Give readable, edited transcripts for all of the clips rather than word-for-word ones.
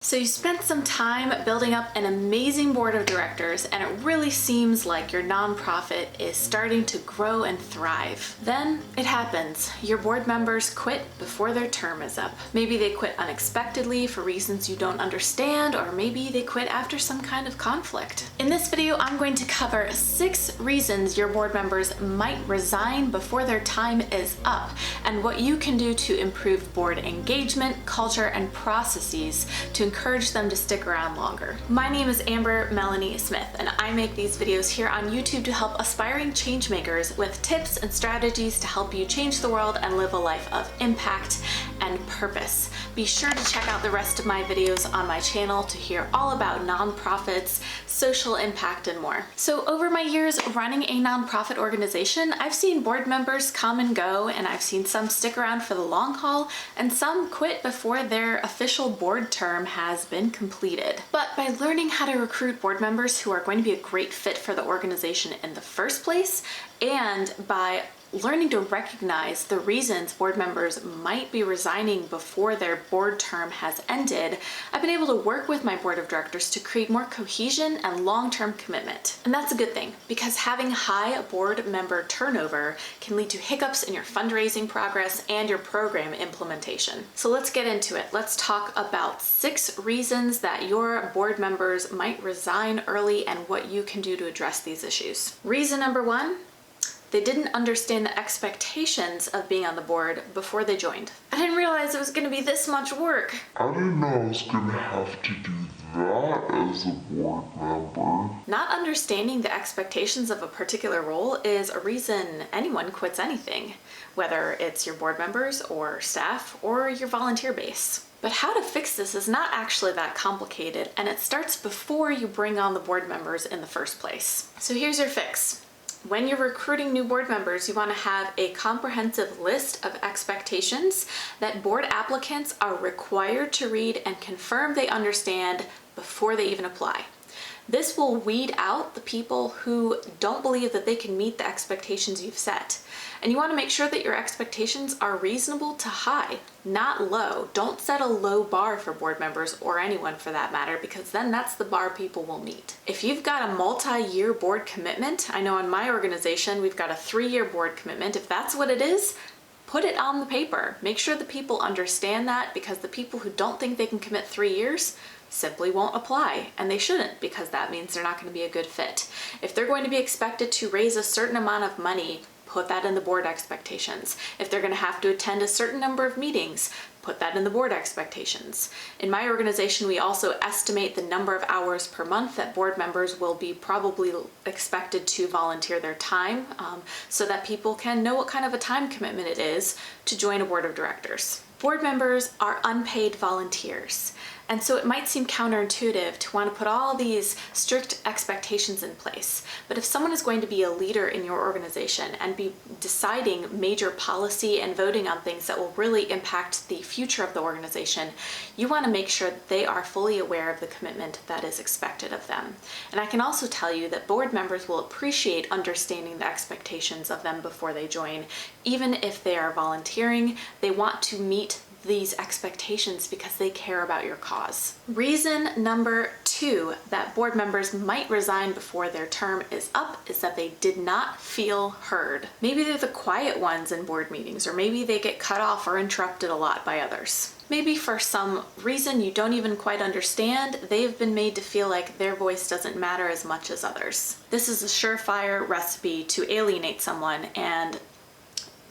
So you spent some time building up an amazing board of directors, and it really seems like your nonprofit is starting to grow and thrive. Then it happens. Your board members quit before their term is up. Maybe they quit unexpectedly for reasons you don't understand, or maybe they quit after some kind of conflict. In this video, I'm going to cover 6 reasons your board members might resign before their time is up, and what you can do to improve board engagement, culture, and processes to encourage them to stick around longer. My name is Amber Melanie Smith, and I make these videos here on YouTube to help aspiring change makers with tips and strategies to help you change the world and live a life of impact and purpose. Be sure to check out the rest of my videos on my channel to hear all about nonprofits, social impact, and more. So over my years running a nonprofit organization, I've seen board members come and go, and I've seen some stick around for the long haul, and some quit before their official board term has been completed. But by learning how to recruit board members who are going to be a great fit for the organization in the first place, and by learning to recognize the reasons board members might be resigning before their board term has ended, I've been able to work with my board of directors to create more cohesion and long-term commitment. And that's a good thing, because having high board member turnover can lead to hiccups in your fundraising progress and your program implementation. So let's get into it. Let's talk about 6 reasons that your board members might resign early and what you can do to address these issues. Reason number 1, they didn't understand the expectations of being on the board before they joined. I didn't realize it was going to be this much work. I didn't know I was going to have to do that as a board member. Not understanding the expectations of a particular role is a reason anyone quits anything, whether it's your board members or staff or your volunteer base. But how to fix this is not actually that complicated, and it starts before you bring on the board members in the first place. So here's your fix. When you're recruiting new board members, you want to have a comprehensive list of expectations that board applicants are required to read and confirm they understand before they even apply. This will weed out the people who don't believe that they can meet the expectations you've set. And you want to make sure that your expectations are reasonable to high, not low. Don't set a low bar for board members, or anyone for that matter, because then that's the bar people will meet. If you've got a multi-year board commitment, I know in my organization we've got a 3-year board commitment. If that's what it is, put it on the paper. Make sure the people understand that, because the people who don't think they can commit 3 years simply won't apply, and they shouldn't, because that means they're not going to be a good fit. If they're going to be expected to raise a certain amount of money, put that in the board expectations. If they're going to have to attend a certain number of meetings, put that in the board expectations. In my organization, we also estimate the number of hours per month that board members will be probably expected to volunteer their time, so that people can know what kind of a time commitment it is to join a board of directors. Board members are unpaid volunteers, and so it might seem counterintuitive to want to put all these strict expectations in place. But if someone is going to be a leader in your organization and be deciding major policy and voting on things that will really impact the future of the organization, you want to make sure that they are fully aware of the commitment that is expected of them. And I can also tell you that board members will appreciate understanding the expectations of them before they join. Even if they are volunteering, they want to meet these expectations because they care about your cause. Reason number 2 that board members might resign before their term is up is that they did not feel heard. Maybe they're the quiet ones in board meetings, or maybe they get cut off or interrupted a lot by others. Maybe for some reason you don't even quite understand, they've been made to feel like their voice doesn't matter as much as others. This is a surefire recipe to alienate someone and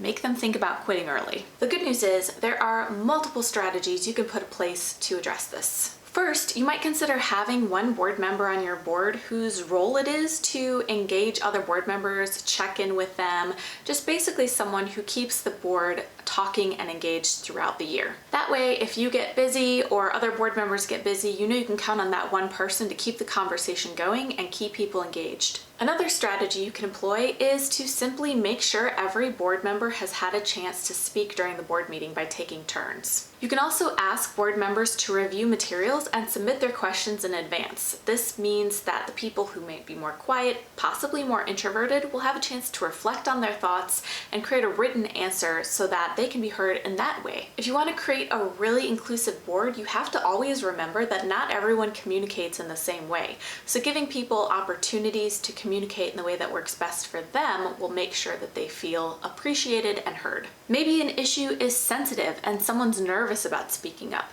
make them think about quitting early. The good news is there are multiple strategies you can put in place to address this. First, you might consider having one board member on your board whose role it is to engage other board members, check in with them, just basically someone who keeps the board talking and engaged throughout the year. That way, if you get busy or other board members get busy, you know you can count on that one person to keep the conversation going and keep people engaged. Another strategy you can employ is to simply make sure every board member has had a chance to speak during the board meeting by taking turns. You can also ask board members to review materials and submit their questions in advance. This means that the people who may be more quiet, possibly more introverted, will have a chance to reflect on their thoughts and create a written answer so that they can be heard in that way. If you want to create a really inclusive board, you have to always remember that not everyone communicates in the same way. So giving people opportunities to communicate in the way that works best for them will make sure that they feel appreciated and heard. Maybe an issue is sensitive and someone's nervous about speaking up.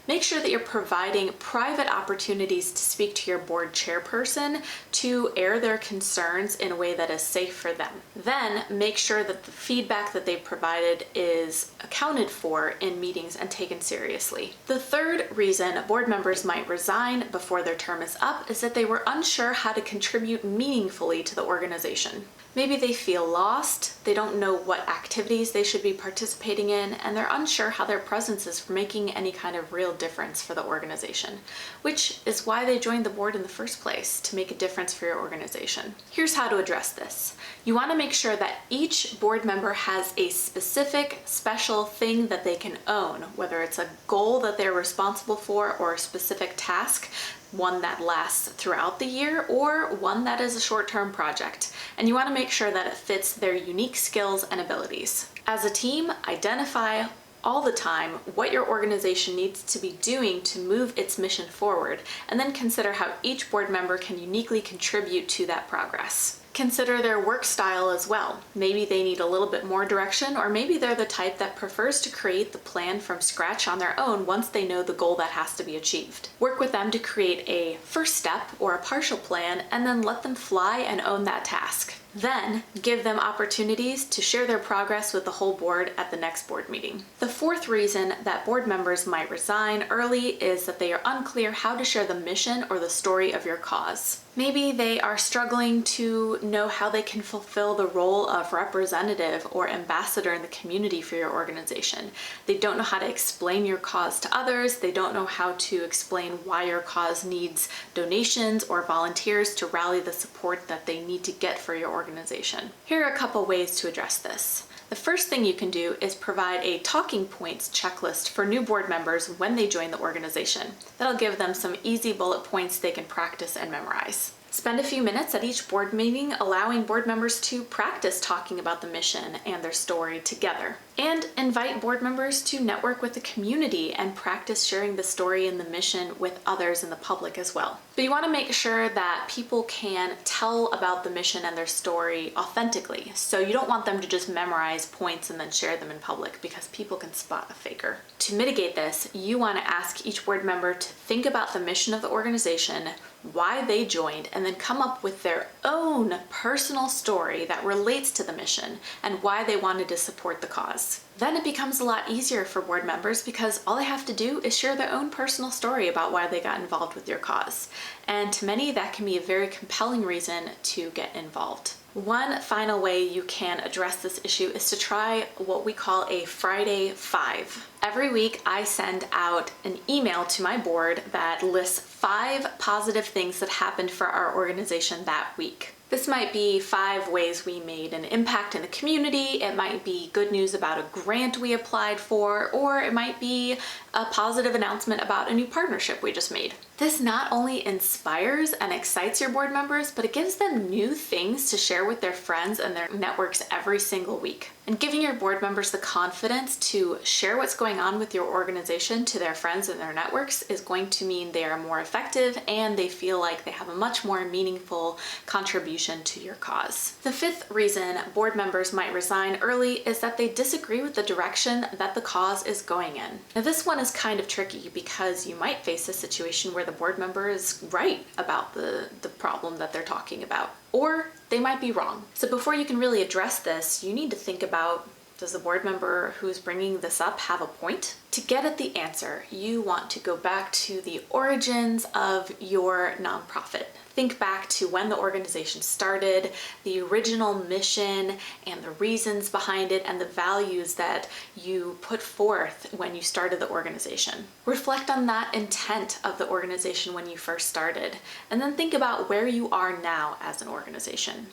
Make sure that you're providing private opportunities to speak to your board chairperson to air their concerns in a way that is safe for them. Then make sure that the feedback that they've provided is accounted for in meetings and taken seriously. The third reason board members might resign before their term is up is that they were unsure how to contribute meaningfully to the organization. Maybe they feel lost, they don't know what activities they should be participating in, and they're unsure how their presence is making any kind of real difference for the organization, which is why they joined the board in the first place, to make a difference for your organization. Here's how to address this. You want to make sure that each board member has a specific, special thing that they can own, whether it's a goal that they're responsible for or a specific task, one that lasts throughout the year or one that is a short-term project. And you want to make sure that it fits their unique skills and abilities. As a team, identify all the time what your organization needs to be doing to move its mission forward, and then consider how each board member can uniquely contribute to that progress. Consider their work style as well. Maybe they need a little bit more direction, or maybe they're the type that prefers to create the plan from scratch on their own once they know the goal that has to be achieved. Work with them to create a first step or a partial plan, and then let them fly and own that task. Then give them opportunities to share their progress with the whole board at the next board meeting. The fourth reason that board members might resign early is that they are unclear how to share the mission or the story of your cause. Maybe they are struggling to know how they can fulfill the role of representative or ambassador in the community for your organization. They don't know how to explain your cause to others. They don't know how to explain why your cause needs donations or volunteers to rally the support that they need to get for your organization. Here are a couple ways to address this. The first thing you can do is provide a talking points checklist for new board members when they join the organization. That'll give them some easy bullet points they can practice and memorize. Spend a few minutes at each board meeting allowing board members to practice talking about the mission and their story together. And invite board members to network with the community and practice sharing the story and the mission with others in the public as well. But you want to make sure that people can tell about the mission and their story authentically. So you don't want them to just memorize points and then share them in public, because people can spot a faker. To mitigate this, you want to ask each board member to think about the mission of the organization, why they joined, and then come up with their own personal story that relates to the mission and why they wanted to support the cause. Then it becomes a lot easier for board members, because all they have to do is share their own personal story about why they got involved with your cause. And to many, that can be a very compelling reason to get involved. One final way you can address this issue is to try what we call a Friday 5. Every week I send out an email to my board that lists 5 positive things that happened for our organization that week. This might be 5 ways we made an impact in the community, it might be good news about a grant we applied for, or it might be a positive announcement about a new partnership we just made. This not only inspires and excites your board members, but it gives them new things to share with their friends and their networks every single week. And giving your board members the confidence to share what's going on with your organization to their friends and their networks is going to mean they are more effective and they feel like they have a much more meaningful contribution to your cause. The 5th reason board members might resign early is that they disagree with the direction that the cause is going in. Now this one is kind of tricky, because you might face a situation where the board member is right about the problem that they're talking about, or they might be wrong. So before you can really address this, you need to think about Does the board member who's bringing this up have a point? To get at the answer, you want to go back to the origins of your nonprofit. Think back to when the organization started, the original mission and the reasons behind it, and the values that you put forth when you started the organization. Reflect on that intent of the organization when you first started, and then think about where you are now as an organization.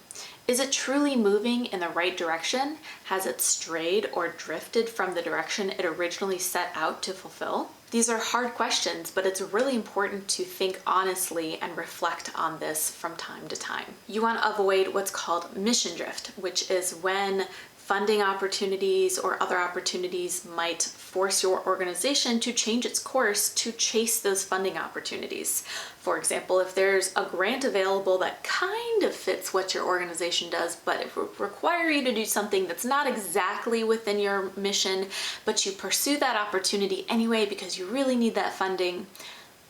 Is it truly moving in the right direction? Has it strayed or drifted from the direction it originally set out to fulfill? These are hard questions, but it's really important to think honestly and reflect on this from time to time. You want to avoid what's called mission drift, which is when funding opportunities or other opportunities might force your organization to change its course to chase those funding opportunities. For example, if there's a grant available that kind of fits what your organization does, but it would require you to do something that's not exactly within your mission, but you pursue that opportunity anyway because you really need that funding,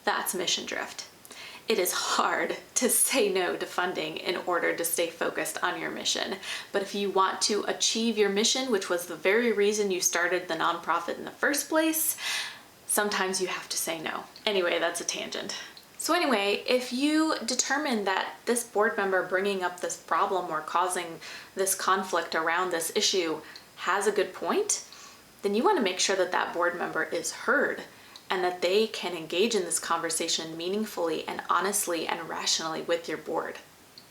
that's mission drift. It is hard to say no to funding in order to stay focused on your mission. But if you want to achieve your mission, which was the very reason you started the nonprofit in the first place, sometimes you have to say no. Anyway, that's a tangent. So anyway, if you determine that this board member bringing up this problem or causing this conflict around this issue has a good point, then you want to make sure that that board member is heard and that they can engage in this conversation meaningfully and honestly and rationally with your board.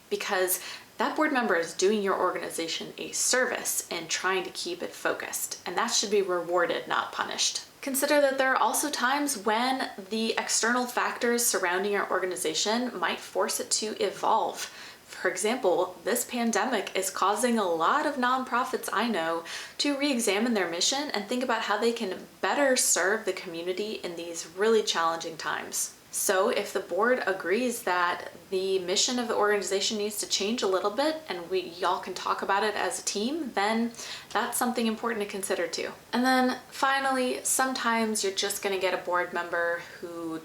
Because that board member is doing your organization a service and trying to keep it focused, and that should be rewarded, not punished. Consider that there are also times when the external factors surrounding your organization might force it to evolve. For example, this pandemic is causing a lot of nonprofits I know to re-examine their mission and think about how they can better serve the community in these really challenging times. So if the board agrees that the mission of the organization needs to change a little bit and y'all can talk about it as a team, then that's something important to consider too. And then finally, sometimes you're just going to get a board member who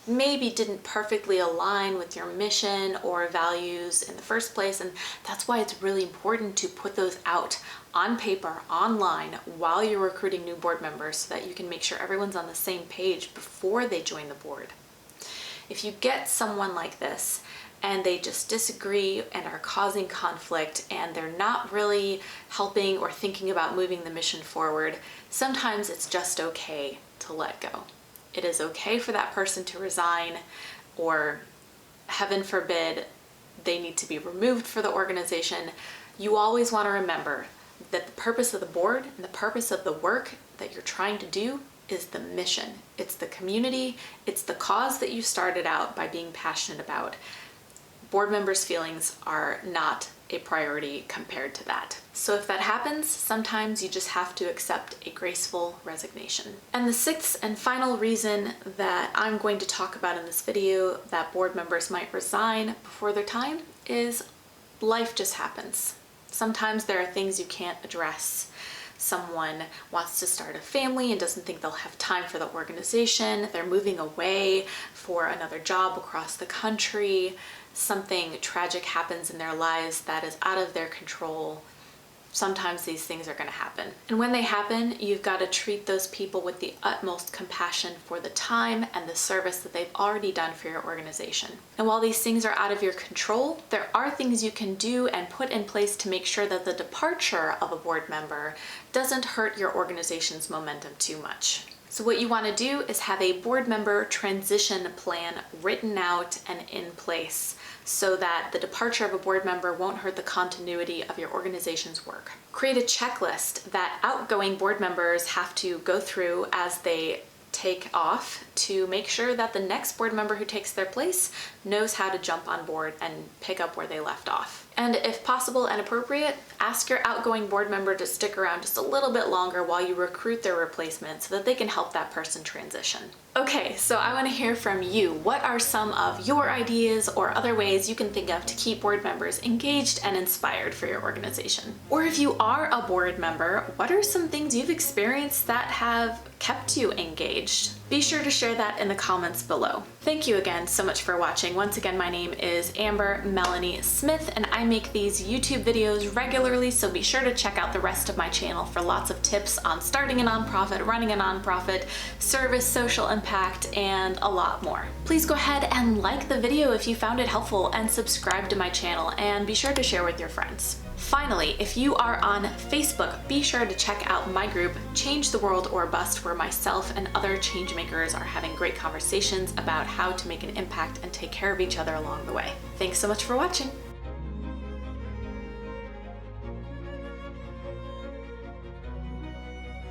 maybe didn't perfectly align with your mission or values in the first place, and that's why it's really important to put those out on paper, online, while you're recruiting new board members so that you can make sure everyone's on the same page before they join the board. If you get someone like this and they just disagree and are causing conflict and they're not really helping or thinking about moving the mission forward, sometimes it's just okay to let go. It is okay for that person to resign, or heaven forbid, they need to be removed for the organization. You always want to remember that the purpose of the board and the purpose of the work that you're trying to do is the mission. It's the community, it's the cause that you started out by being passionate about. Board members' feelings are not a priority compared to that. So if that happens, sometimes you just have to accept a graceful resignation. And the sixth and final reason that I'm going to talk about in this video that board members might resign before their time is life just happens. Sometimes there are things you can't address. Someone wants to start a family and doesn't think they'll have time for the organization. They're moving away for another job across the country. Something tragic happens in their lives that is out of their control. Sometimes these things are going to happen. And when they happen, you've got to treat those people with the utmost compassion for the time and the service that they've already done for your organization. And while these things are out of your control, there are things you can do and put in place to make sure that the departure of a board member doesn't hurt your organization's momentum too much. So what you want to do is have a board member transition plan written out and in place so that the departure of a board member won't hurt the continuity of your organization's work. Create a checklist that outgoing board members have to go through as they take off to make sure that the next board member who takes their place knows how to jump on board and pick up where they left off. And if possible and appropriate, ask your outgoing board member to stick around just a little bit longer while you recruit their replacement so that they can help that person transition. Okay, so I want to hear from you. What are some of your ideas or other ways you can think of to keep board members engaged and inspired for your organization? Or if you are a board member, what are some things you've experienced that have kept you engaged? Be sure to share that in the comments below. Thank you again so much for watching. Once again, my name is Amber Melanie Smith, and I make these YouTube videos regularly, so be sure to check out the rest of my channel for lots of tips on starting a nonprofit, running a nonprofit, service, social impact, and a lot more. Please go ahead and like the video if you found it helpful, and subscribe to my channel, and be sure to share with your friends. Finally, if you are on Facebook, be sure to check out my group, Change the World or Bust, where myself and other changemakers are having great conversations about how to make an impact and take care of each other along the way. Thanks so much for watching.